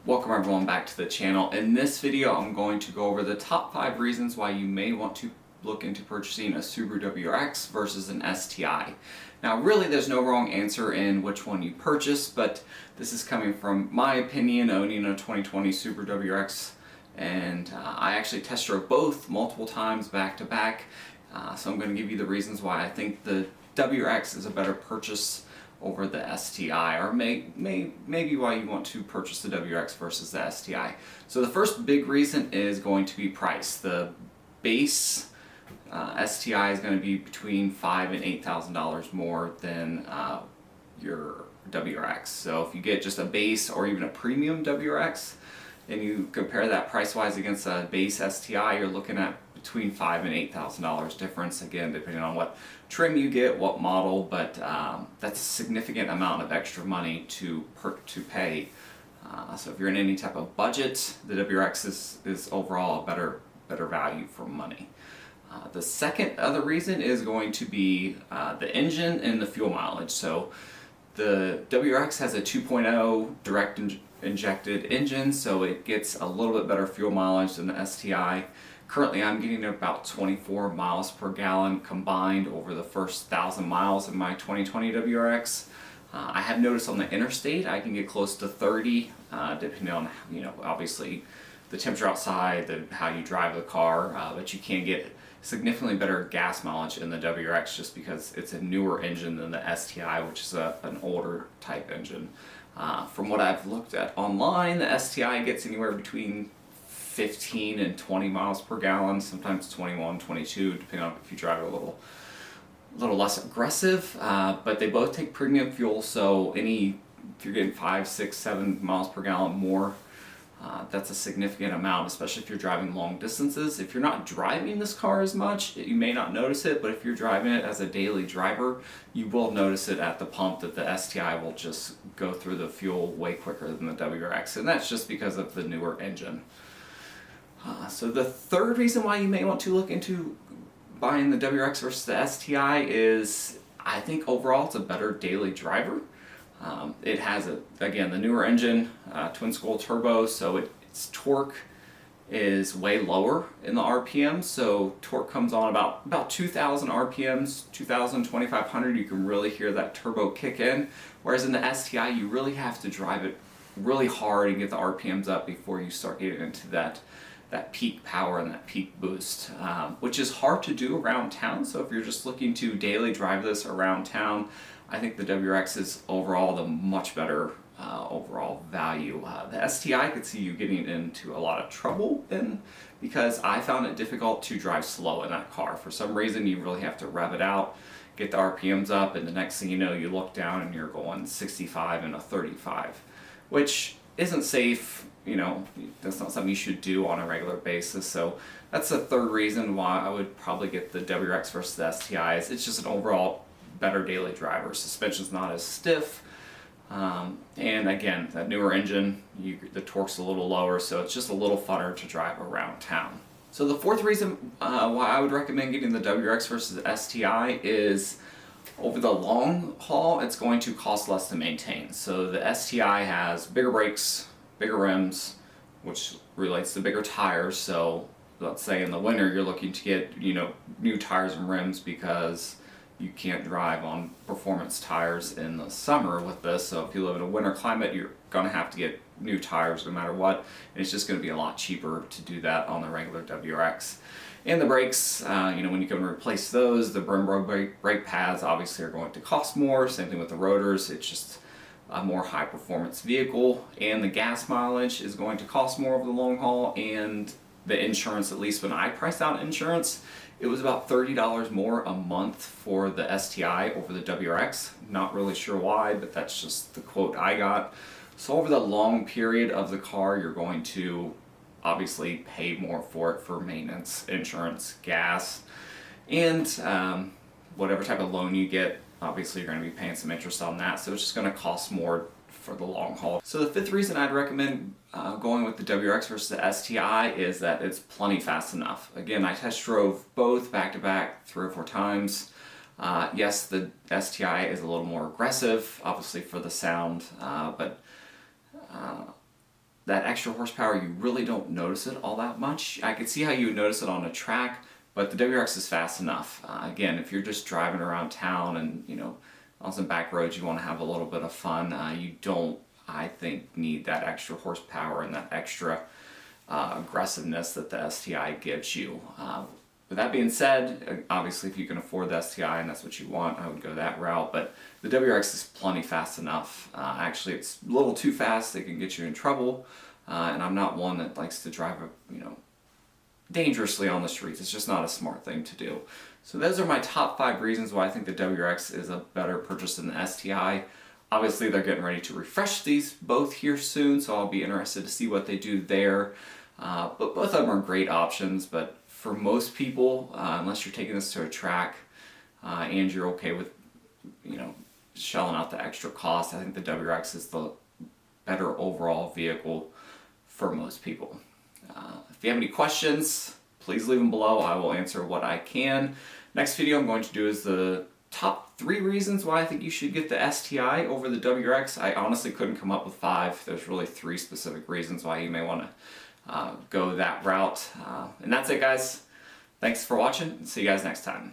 Welcome everyone back to the channel. In this video I'm going to go over the top 5 reasons why you may want to look into purchasing a Subaru WRX versus an STI. Now really there's no wrong answer in which one you purchase, but this is coming from my opinion owning a 2020 Subaru WRX, and I actually test drove both multiple times back to back, so I'm going to give you the reasons why I think the WRX is a better purchase over the STI, or maybe why you want to purchase the WRX versus the STI. So the first big reason is going to be price. The base STI is going to be between $5,000 and $8,000 more than your WRX. So if you get just a base or even a premium WRX and you compare that price-wise against a base STI, you're looking at between $5,000 and $8,000 difference, again depending on what trim you get, what model, but that's a significant amount of extra money to pay. So if you're in any type of budget, the WRX is overall a better value for money. The second other reason is going to be the engine and the fuel mileage. So the WRX has a 2.0 direct injected engine, so it gets a little bit better fuel mileage than the STI. Currently I'm getting about 24 miles per gallon combined over the first 1,000 miles in my 2020 WRX. I have noticed on the interstate I can get close to 30, depending on, obviously the temperature outside, how you drive the car, but you can get significantly better gas mileage in the WRX just because it's a newer engine than the STI, which is an older type engine. From what I've looked at online, the STI gets anywhere between 15 and 20 miles per gallon, sometimes 21, 22, depending on if you drive a little less aggressive, but they both take premium fuel, so if you're getting 5, 6, 7 miles per gallon more, that's a significant amount, especially if you're driving long distances. If you're not driving this car as much, you may not notice it, but if you're driving it as a daily driver, you will notice it at the pump that the STI will just go through the fuel way quicker than the WRX, and that's just because of the newer engine. So the third reason why you may want to look into buying the WRX versus the STI is, I think overall it's a better daily driver. It has, again, the newer engine, twin scroll turbo, so its torque is way lower in the RPM, so torque comes on about 2,000 RPMs, 2,000, 2,500, you can really hear that turbo kick in, whereas in the STI you really have to drive it really hard and get the RPMs up before you start getting into that peak power and that peak boost, which is hard to do around town. So if you're just looking to daily drive this around town, I think the WRX is overall the much better overall value. The STI could see you getting into a lot of trouble because I found it difficult to drive slow in that car. For some reason you really have to rev it out, get the RPMs up, and the next thing you know you look down and you're going 65 and a 35, which isn't safe. That's not something you should do on a regular basis. So that's the third reason why I would probably get the WRX versus the STIs. It's just an overall better daily driver. Suspension's not as stiff, and again, that newer engine, the torque's a little lower, so it's just a little funner to drive around town. So the fourth reason why I would recommend getting the WRX versus the STI is, over the long haul, it's going to cost less to maintain. So the STI has bigger brakes, bigger rims, which relates to bigger tires. So let's say in the winter you're looking to get new tires and rims because you can't drive on performance tires in the summer with this. So if you live in a winter climate, you're going to have to get new tires no matter what, and it's just going to be a lot cheaper to do that on the regular WRX. And the brakes, when you come to replace those, the Brembo brake pads obviously are going to cost more. Same thing with the rotors. It's just a more high performance vehicle, and the gas mileage is going to cost more over the long haul, and the insurance, at least when I priced out insurance, it was about $30 more a month for the STI over the WRX. Not really sure why, but that's just the quote I got. So over the long period of the car, you're going to obviously pay more for it, for maintenance, insurance, gas, and whatever type of loan you get. Obviously you're going to be paying some interest on that, so it's just going to cost more for the long haul. So the fifth reason I'd recommend going with the WRX versus the STI is that it's plenty fast enough. Again, I test drove both back to back 3 or 4 times. Yes, the STI is a little more aggressive, obviously for the sound, but that extra horsepower, you really don't notice it all that much. I could see how you would notice it on a track, but the WRX is fast enough. Again, if you're just driving around town and, you know, on some back roads you want to have a little bit of fun, you don't, I think, need that extra horsepower and that extra aggressiveness that the STI gives you. With that being said, obviously if you can afford the STI and that's what you want, I would go that route, but the WRX is plenty fast enough. Actually, it's a little too fast, it can get you in trouble, and I'm not one that likes to drive, you know, dangerously on the streets. It's just not a smart thing to do. So those are my top 5 reasons why I think the WRX is a better purchase than the STI. Obviously they're getting ready to refresh these both here soon, so I'll be interested to see what they do there. But both of them are great options, but for most people, unless you're taking this to a track and you're okay with, you know, shelling out the extra cost, I think the WRX is the better overall vehicle for most people. If you have any questions, please leave them below. I will answer what I can. Next video I'm going to do is the top 3 reasons why I think you should get the STI over the WRX. I honestly couldn't come up with 5. There's really 3 specific reasons why you may want to go that route. And that's it, guys. Thanks for watching, and see you guys next time.